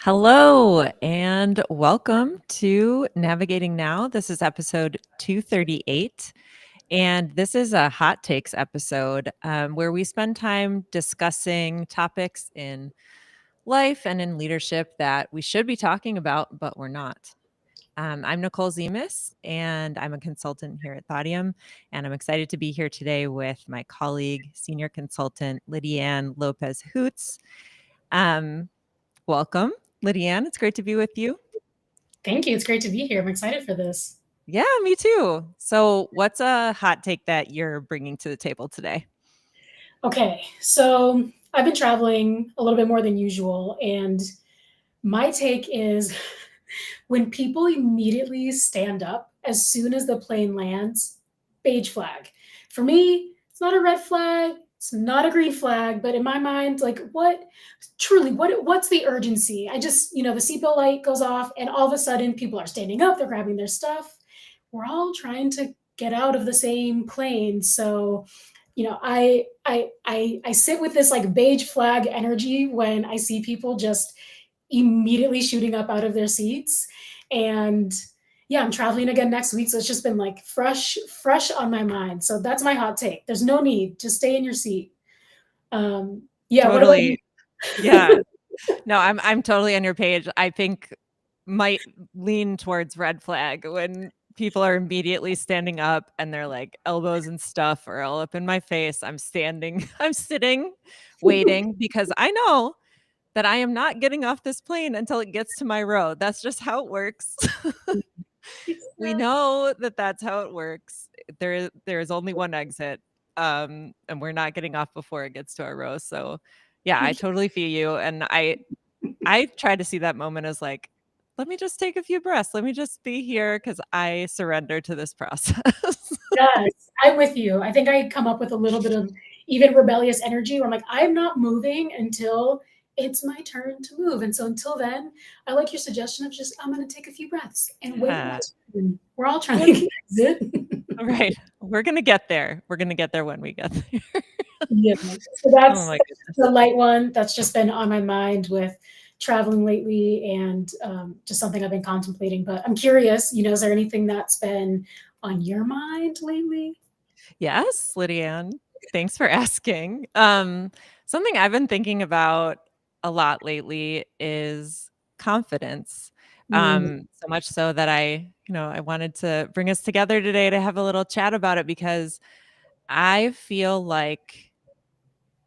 Hello and welcome to Navigating Now. This is episode 238, and this is a hot takes episode where we spend time discussing topics in life and in leadership that we should be talking about, but we're not. I'm Nicole Zemas, and I'm a consultant here at Thaudium, and I'm excited to be here today with my colleague, senior consultant Lydianne Lopez Hoots. Welcome, Lydianne. It's great to be with you. Thank you. It's great to be here. I'm excited for this. Yeah, me too. So, what's a hot take that you're bringing to the table today? Okay, so I've been traveling a little bit more than usual, and my take is when people immediately stand up as soon as the plane lands, beige flag. For me, it's not a red flag, it's not a green flag, but in my mind, like what's the urgency? I just, the seatbelt light goes off and all of a sudden people are standing up, they're grabbing their stuff. We're all trying to get out of the same plane. So, I sit with this like beige flag energy when I see people just immediately shooting up out of their seats. And yeah, I'm traveling again next week, so it's just been like fresh on my mind. So that's my hot take. There's no need, just stay in your seat. Yeah, what about you? Totally. Yeah. No, I'm totally on your page. I think might lean towards red flag when people are immediately standing up and they're like elbows and stuff are all up in my face. I'm standing, I'm sitting, waiting because I know that I am not getting off this plane until it gets to my row. That's just how it works. We know that that's how it works. There is only one exit, and we're not getting off before it gets to our row. So, yeah, I totally feel you, and I try to see that moment as like, let me just take a few breaths. Let me just be here because I surrender to this process. Yes, I'm with you. I think I come up with a little bit of even rebellious energy where I'm like, I'm not moving until it's my turn to move. And so until then, I like your suggestion of just, I'm going to take a few breaths and wait my Yeah. turn. We're all trying to exit. Right. We're gonna get there. We're gonna get there when we get there. Yeah. So Oh that's my goodness. the light one that's just been on my mind with traveling lately and just something I've been contemplating. But I'm curious, is there anything that's been on your mind lately? Yes, Lydianne. Thanks for asking. Something I've been thinking about a lot lately is confidence. Mm, So much so that I wanted to bring us together today to have a little chat about it because I feel like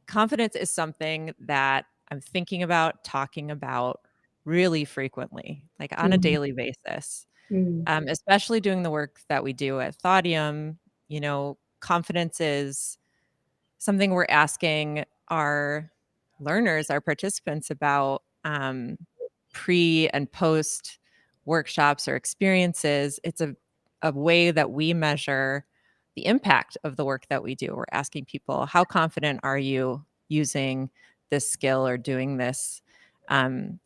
confidence is something that I'm thinking about, talking about really frequently, like on a mm, daily basis. mm, Especially doing the work that we do at Thaudium, confidence is something we're asking our learners, our participants about pre and post workshops or experiences. It's a way that we measure the impact of the work that we do. We're asking people, how confident are you using this skill or doing this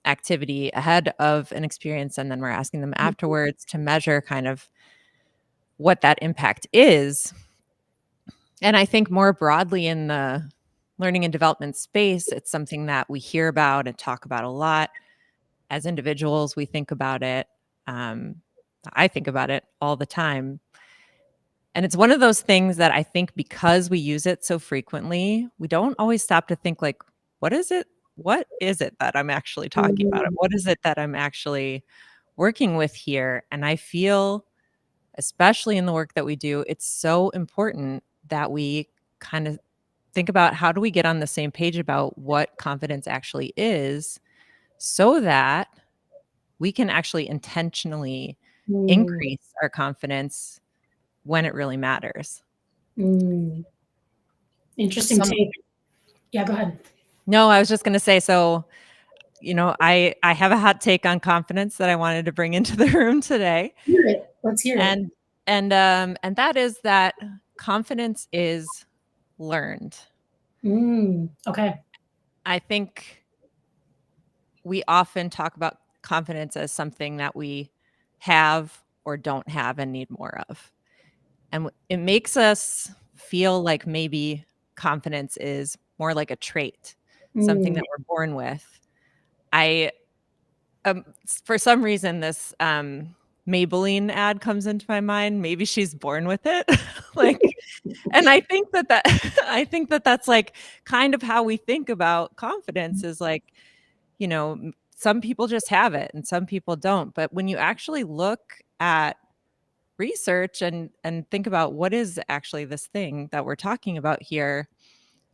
activity ahead of an experience? And then we're asking them afterwards to measure kind of what that impact is. And I think more broadly in the learning and development space, it's something that we hear about and talk about a lot. As individuals, we think about it. Um, I think about it all the time. And it's one of those things that I think because we use it so frequently, we don't always stop to think like, what is it? What is it that I'm actually talking about? mm, What is it that I'm actually working with here? And I feel, especially in the work that we do, it's so important that we kind of think about how do we get on the same page about what confidence actually is so that we can actually intentionally mm, increase our confidence when it really matters. mm. Interesting Some take. Yeah, go ahead. No, I was just going to say so, I have a hot take on confidence that I wanted to bring into the room today. Hear it. Let's hear it. And that is that confidence is learned. Okay. I think we often talk about confidence as something that we have or don't have and need more of. And it makes us feel like maybe confidence is more like a trait, something Mm, that we're born with. I For some reason, this Maybelline ad comes into my mind. Maybe she's born with it. Like, and I think that I think that that's like kind of how we think about confidence is like, some people just have it and some people don't. But when you actually look at research and think about what is actually this thing that we're talking about here,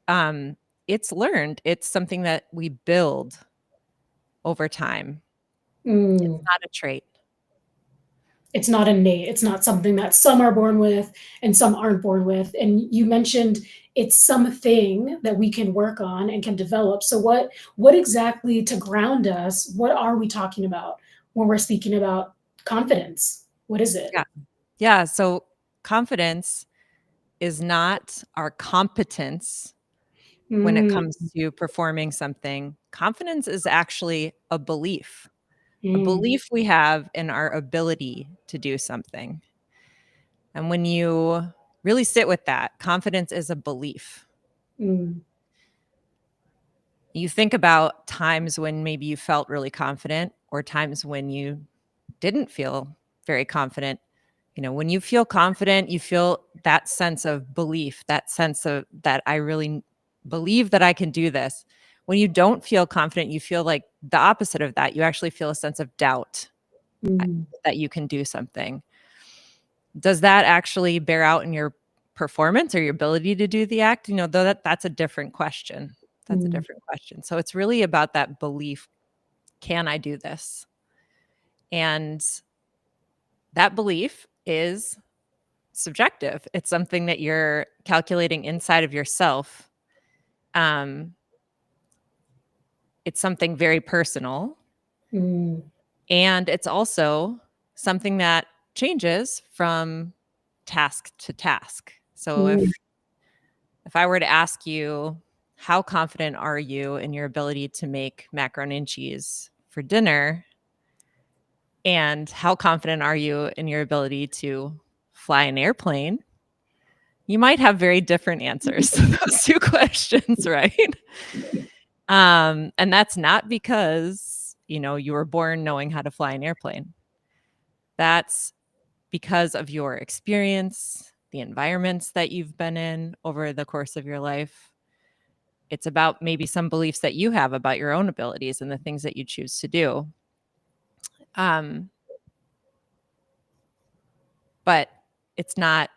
um, it's learned. It's something that we build over time. It's Mm. not a trait. It's not innate. It's not something that some are born with and some aren't born with. And you mentioned it's something that we can work on and can develop. So what exactly to ground us, what are we talking about when we're speaking about confidence? What is it? Yeah. Yeah. So confidence is not our competence when it Mm, comes to performing something. Confidence is actually a mm, belief we have in our ability to do something. And when you really sit with that, confidence is a belief. mm, You think about times when maybe you felt really confident or times when you didn't feel very confident. When you feel confident, you feel that sense of belief, that sense of that I really believe that I can do this. When you don't feel confident, you feel like the opposite of that. You actually feel a sense of doubt mm, that you can do something. Does that actually bear out in your performance or your ability to do the act? Though that's a different question. That's a mm, different question. So it's really about that belief. Can I do this? And that belief is subjective. It's something that you're calculating inside of yourself. Um, it's something very personal. mm, And it's also something that changes from task to task. So mm, if I were to ask you, how confident are you in your ability to make macaroni and cheese for dinner? And how confident are you in your ability to fly an airplane? You might have very different answers to those two questions, right? And that's not because, you were born knowing how to fly an airplane. That's because of your experience, the environments that you've been in over the course of your life. It's about maybe some beliefs that you have about your own abilities and the things that you choose to do. Um, but it's not,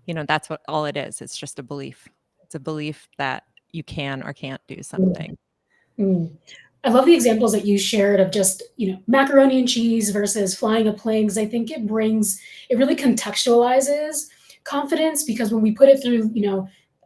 that's what all it is. It's just a belief. It's a belief that you can or can't do mm, something. mm. I love the examples that you shared of just, macaroni and cheese versus flying a plane, because I think it really contextualizes confidence because when we put it through,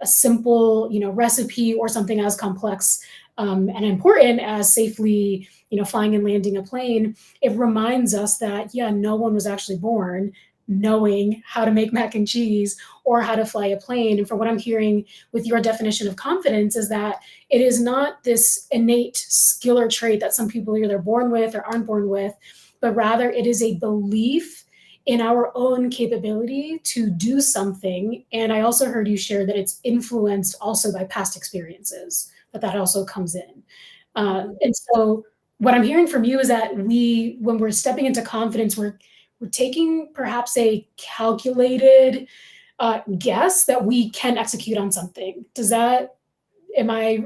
a simple, recipe or something as complex and important as safely, flying and landing a plane, it reminds us that, yeah, no one was actually born knowing how to make mac and cheese or how to fly a plane. And from what I'm hearing with your definition of confidence is that it is not this innate skill or trait that some people are either born with or aren't born with, but rather it is a belief in our own capability to do something. And I also heard you share that it's influenced also by past experiences, that also comes in. And so what I'm hearing from you is that when we're stepping into confidence, we're taking perhaps a calculated guess that we can execute on something. Am I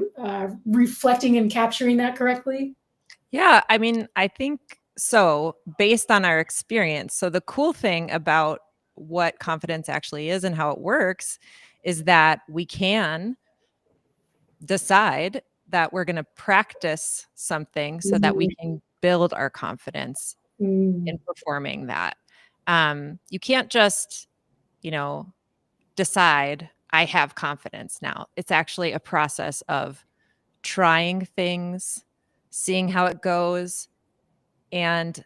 reflecting and capturing that correctly? Yeah, I mean, I think so, based on our experience. So the cool thing about what confidence actually is and how it works is that we can decide that we're going to practice something so that we Mm, can build our confidence in mm, performing that. You can't just, you know, decide I have confidence now. It's actually a process of trying things, seeing how it goes, and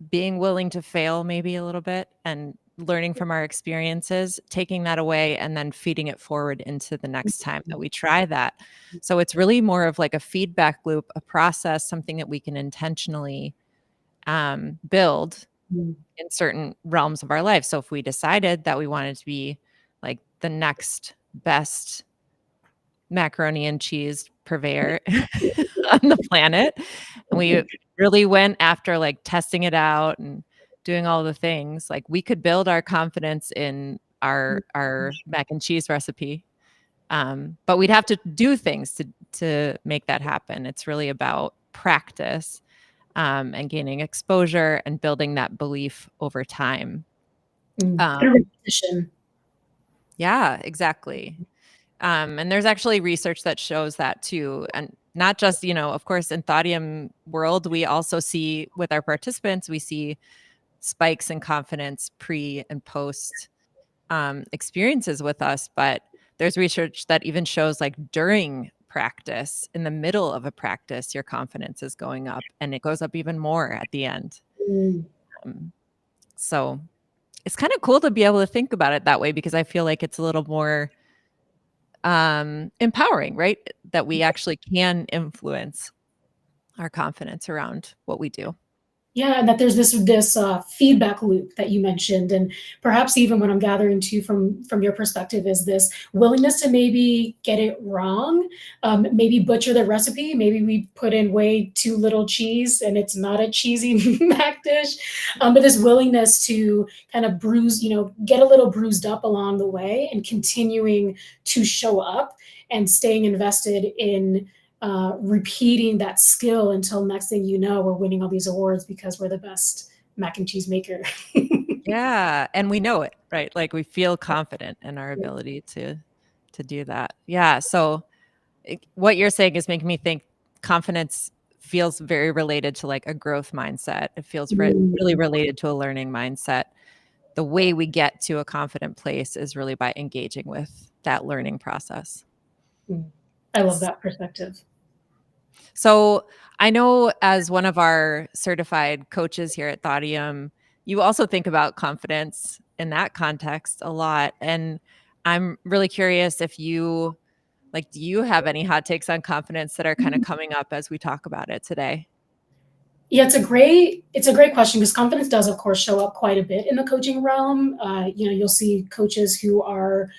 being willing to fail maybe a little bit and learning from our experiences, taking that away and then feeding it forward into the next time that we try that. So it's really more of like a feedback loop, a process, something that we can intentionally build mm, in certain realms of our life. So if we decided that we wanted to be like the next best macaroni and cheese purveyor on the planet, and we really went after, like, testing it out and doing all the things, like, we could build our confidence in our mac and cheese recipe, but we'd have to do things to make that happen. It's really about practice, and gaining exposure and building that belief over time. Through Um, repetition. yeah, exactly. And there's actually research that shows that too. And not just, of course, in Thaudium world, we also see with our participants, we see spikes in confidence pre and post experiences with us. But there's research that even shows like during practice, in the middle of a practice, your confidence is going up and it goes up even more at the end. Mm. Um, so it's kind of cool to be able to think about it that way because I feel like it's a little more empowering, right? That we actually can influence our confidence around what we do. Yeah, and that there's this feedback loop that you mentioned, and perhaps even what I'm gathering too from your perspective is this willingness to maybe get it wrong, maybe butcher the recipe. Maybe we put in way too little cheese, and it's not a cheesy mac dish. But this willingness to kind of bruise, get a little bruised up along the way, and continuing to show up and staying invested in repeating that skill until next thing you know, we're winning all these awards because we're the best mac and cheese maker. Yeah, and we know it, right? Like we feel confident in our ability to do that. Yeah, so what you're saying is making me think confidence feels very related to like a growth mindset. It feels really Mm, related to a learning mindset. The way we get to a confident place is really by engaging with that learning process. mm. I love that perspective. So I know as one of our certified coaches here at Thaudium, you also think about confidence in that context a lot. And I'm really curious if you like, do you have any hot takes on confidence that are kind of coming up as we talk about it today? Yeah, it's a great question because confidence does, of course, show up quite a bit in the coaching realm. You'll see coaches who are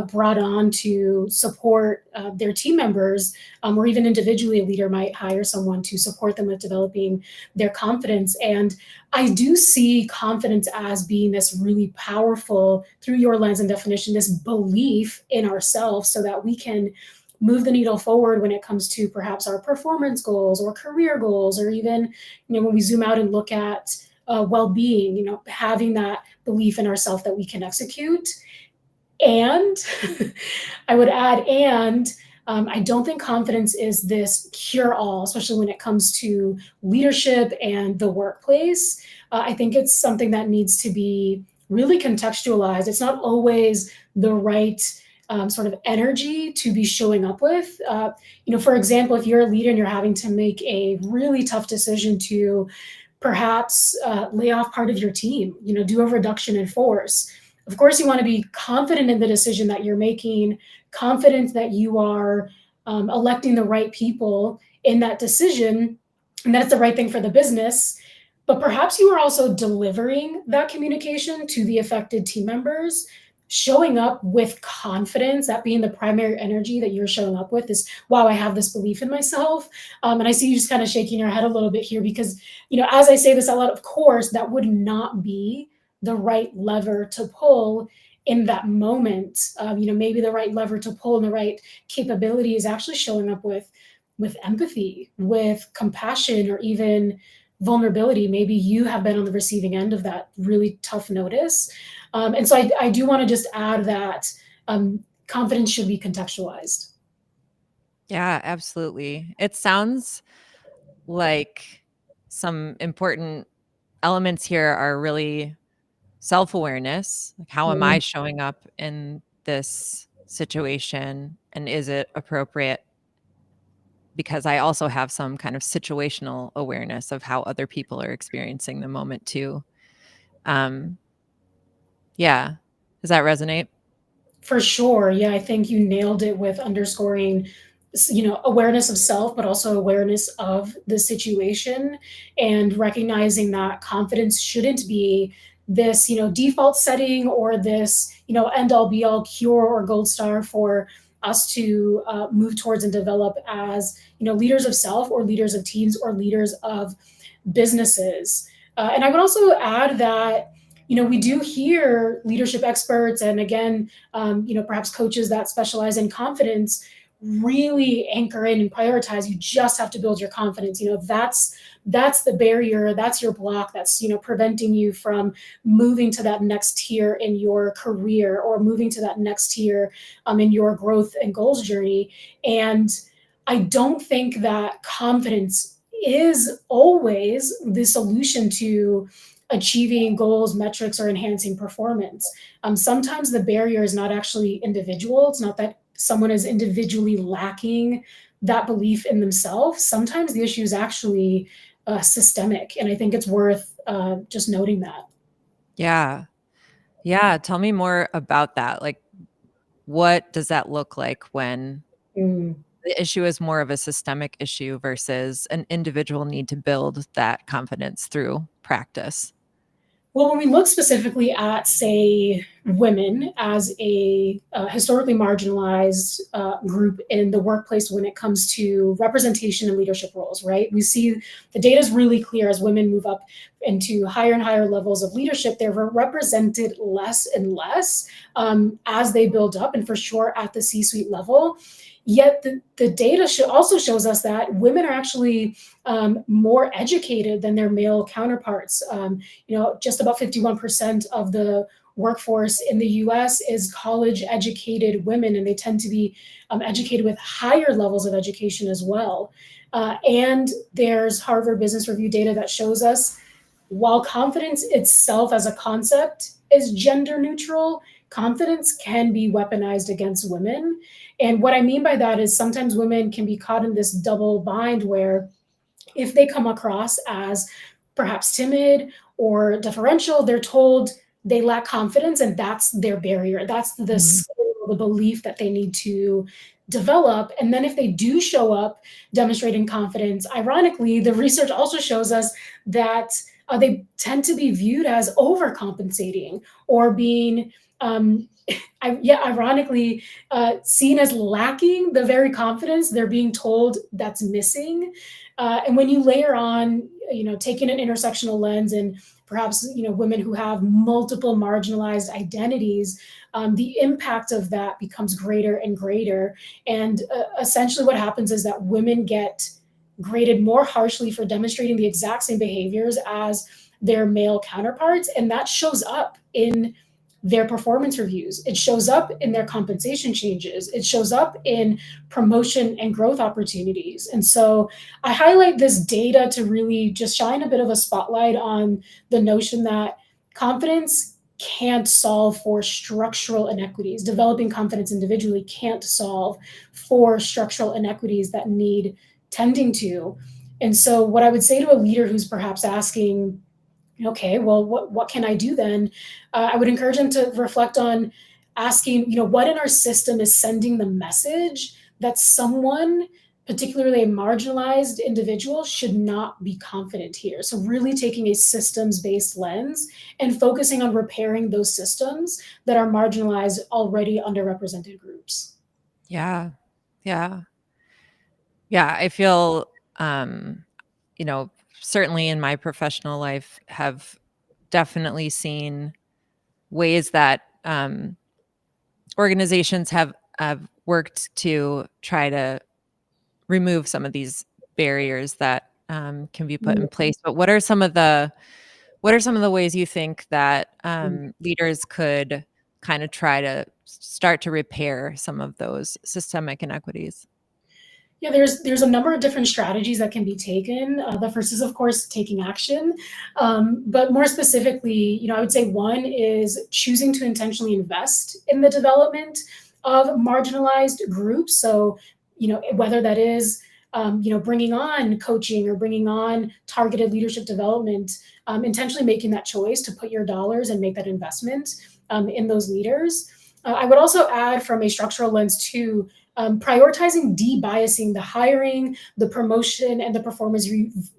brought on to support their team members, or even individually, a leader might hire someone to support them with developing their confidence. And I do see confidence as being this really powerful, through your lens and definition, this belief in ourselves, so that we can move the needle forward when it comes to perhaps our performance goals or career goals, or even when we zoom out and look at well-being, having that belief in ourselves that we can execute. And I would add, and I don't think confidence is this cure all, especially when it comes to leadership and the workplace. I think it's something that needs to be really contextualized. It's not always the right sort of energy to be showing up with. For example, if you're a leader and you're having to make a really tough decision to perhaps lay off part of your team, do a reduction in force. Of course, you want to be confident in the decision that you're making, confident that you are electing the right people in that decision, and that it's the right thing for the business. But perhaps you are also delivering that communication to the affected team members, showing up with confidence, that being the primary energy that you're showing up with is, wow, I have this belief in myself. And I see you just kind of shaking your head a little bit here because, as I say this out loud, of course, that would not be the right lever to pull in that moment. Maybe the right lever to pull and the right capability is actually showing up with empathy, with compassion, or even vulnerability. Maybe you have been on the receiving end of that really tough notice. And so I do want to just add that confidence should be contextualized. Yeah, absolutely. It sounds like some important elements here are really self-awareness. Like, how am I Mm, showing up in this situation? And is it appropriate? Because I also have some kind of situational awareness of how other people are experiencing the moment too. Um, yeah. Does that resonate? for sure. Yeah, I think you nailed it with underscoring, awareness of self, but also awareness of the situation, and recognizing that confidence shouldn't be this, default setting, or this, end all be all cure or gold star for us to move towards and develop as, leaders of self, or leaders of teams, or leaders of businesses. And I would also add that, we do hear leadership experts and again, perhaps coaches that specialize in confidence really anchor in and prioritize. You just have to build your confidence. That's the barrier, that's your block, that's preventing you from moving to that next tier in your career or moving to that next tier in your growth and goals journey. And I don't think that confidence is always the solution to achieving goals, metrics, or enhancing performance. Sometimes the barrier is not actually individual. It's not that someone is individually lacking that belief in themselves. Sometimes the issue is actually systemic. And I think it's worth just noting that. Yeah. Yeah. Tell me more about that. Like, what does that look like when Mm. the issue is more of a systemic issue versus an individual need to build that confidence through practice? Well, when we look specifically at, say, women as a historically marginalized group in the workplace when it comes to representation and leadership roles, right? We see the data is really clear as women move up into higher and higher levels of leadership. They're represented less and less as they build up, and for sure at the C suite level. Yet the data also shows us that women are actually more educated than their male counterparts. Just about 51% of the workforce in the US is college educated women, and they tend to be educated with higher levels of education as well. And there's Harvard Business Review data that shows us while confidence itself as a concept is gender neutral, confidence can be weaponized against women. And what I mean by that is sometimes women can be caught in this double bind where if they come across as perhaps timid or deferential, they're told they lack confidence, and that's their barrier. That's the Mhm. skill, the belief that they need to develop. And then if they do show up demonstrating confidence, ironically, the research also shows us that they tend to be viewed as overcompensating or being ironically, seen as lacking the very confidence they're being told that's missing. And when you layer on, taking an intersectional lens and perhaps, women who have multiple marginalized identities, the impact of that becomes greater and greater. And essentially, what happens is that women get graded more harshly for demonstrating the exact same behaviors as their male counterparts. And that shows up in their performance reviews. It shows up in their compensation changes. It shows up in promotion and growth opportunities. And so I highlight this data to really just shine a bit of a spotlight on the notion that confidence can't solve for structural inequities. Developing confidence individually can't solve for structural inequities that need tending to. And so, what I would say to a leader who's perhaps asking, okay, well, what can I do then? I would encourage them to reflect on asking, what in our system is sending the message that someone, particularly a marginalized individual, should not be confident here. So really taking a systems-based lens and focusing on repairing those systems that are marginalized already underrepresented groups. Yeah. Yeah. Yeah. I feel, um, you know, certainly in my professional life, have definitely seen ways that organizations have worked to try to remove some of these barriers that can be put in place. But what are some of the ways you think that leaders could kind of try to start to repair some of those systemic inequities? Yeah, there's a number of different strategies that can be taken. The first is, of course, taking action, but more specifically, I would say one is choosing to intentionally invest in the development of marginalized groups. So, whether that is bringing on coaching or bringing on targeted leadership development, intentionally making that choice to put your dollars and make that investment in those leaders. I would also add from a structural lens too, prioritizing de-biasing the hiring, the promotion, and the performance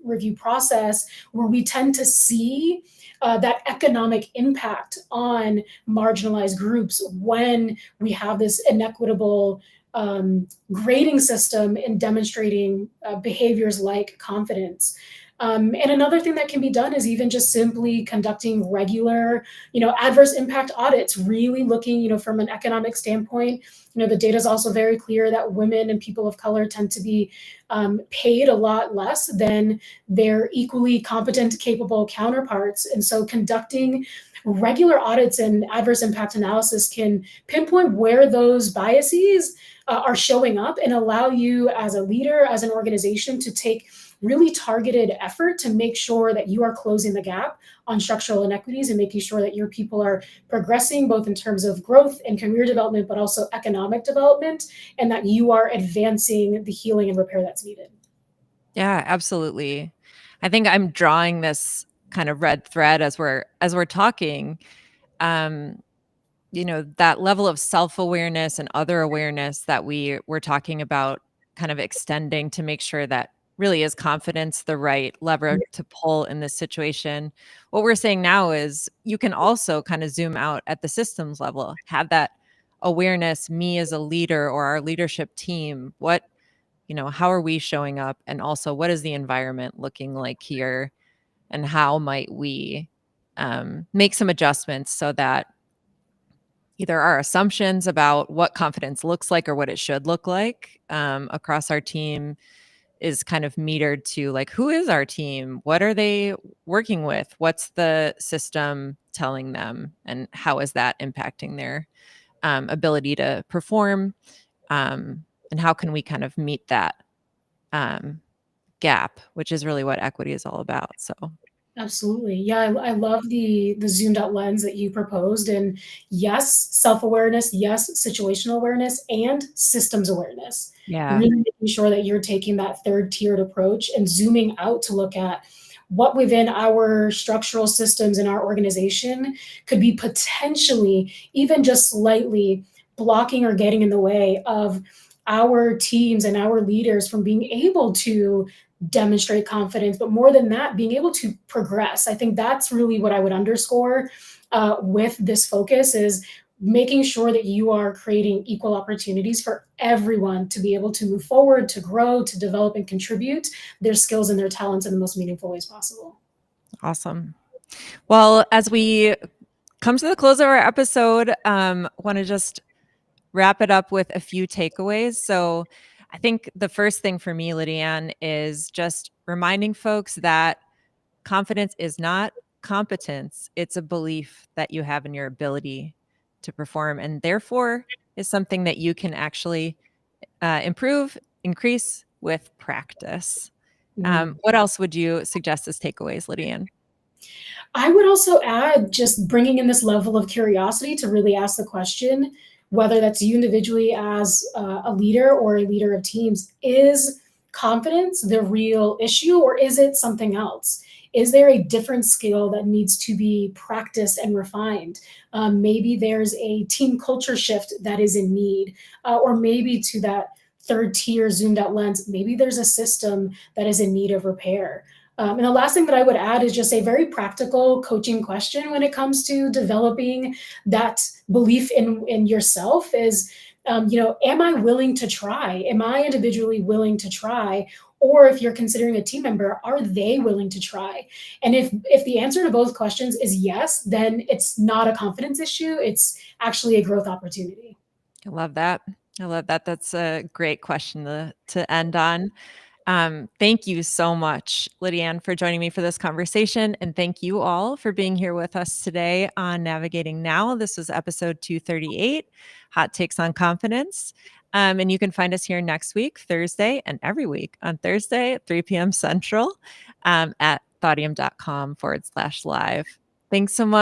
review process, where we tend to see that economic impact on marginalized groups when we have this inequitable grading system in demonstrating behaviors like confidence. And another thing that can be done is even just simply conducting regular, adverse impact audits, really looking, from an economic standpoint. The data is also very clear that women and people of color tend to be paid a lot less than their equally competent, capable counterparts. And so conducting regular audits and adverse impact analysis can pinpoint where those biases are showing up and allow you as a leader, as an organization, to take really targeted effort to make sure that you are closing the gap on structural inequities and making sure that your people are progressing both in terms of growth and career development, but also economic development, and that you are advancing the healing and repair that's needed. Yeah, absolutely. I think I'm drawing this kind of red thread as we're talking. Um, that level of self-awareness and other awareness that we're talking about kind of extending to make sure that really is confidence the right lever to pull in this situation. What we're saying now is you can also kind of zoom out at the systems level, have that awareness, me as a leader or our leadership team, how are we showing up? And also, what is the environment looking like here? And how might we make some adjustments so that either our assumptions about what confidence looks like or what it should look like across our team is kind of metered to like, who is our team? What are they working with? What's the system telling them? And how is that impacting their ability to perform? And how can we kind of meet that um, gap, which is really what equity is all about. So, Absolutely. Yeah, I love the zoomed out lens that you proposed. And yes, self-awareness, yes, situational awareness, and systems awareness. yeah. Really making sure that you're taking that third tiered approach and zooming out to look at what within our structural systems in our organization could be potentially even just slightly blocking or getting in the way of our teams and our leaders from being able to demonstrate confidence, but more than that, being able to progress. I think that's really what I would underscore with this focus is making sure that you are creating equal opportunities for everyone to be able to move forward, to grow, to develop and contribute their skills and their talents in the most meaningful ways possible. Awesome. Well, as we come to the close of our episode, want to just wrap it up with a few takeaways. So I think the first thing for me, Lydiane, is just reminding folks that confidence is not competence. It's a belief that you have in your ability to perform, and therefore is something that you can actually improve, increase with practice. Mhm. What else would you suggest as takeaways, Lydiane? I would also add just bringing in this level of curiosity to really ask the question, whether that's you individually as a leader or a leader of teams, is confidence the real issue or is it something else? Is there a different skill that needs to be practiced and refined? Maybe there's a team culture shift that is in need, or maybe to that third tier zoomed out lens, maybe there's a system that is in need of repair. And the last thing that I would add is just a very practical coaching question when it comes to developing that belief in yourself is, am I willing to try? Am I individually willing to try? Or if you're considering a team member, are they willing to try? And if the answer to both questions is yes, then it's not a confidence issue. It's actually a growth opportunity. I love that. I love that. That's a great question to end on. Thank you so much, Lydiane, for joining me for this conversation. And thank you all for being here with us today on Navigating Now. This was episode 238, Hot Takes on Confidence. And you can find us here next week, Thursday, and every week on Thursday at 3 p.m. Central at thaudium.com/live. Thanks so much.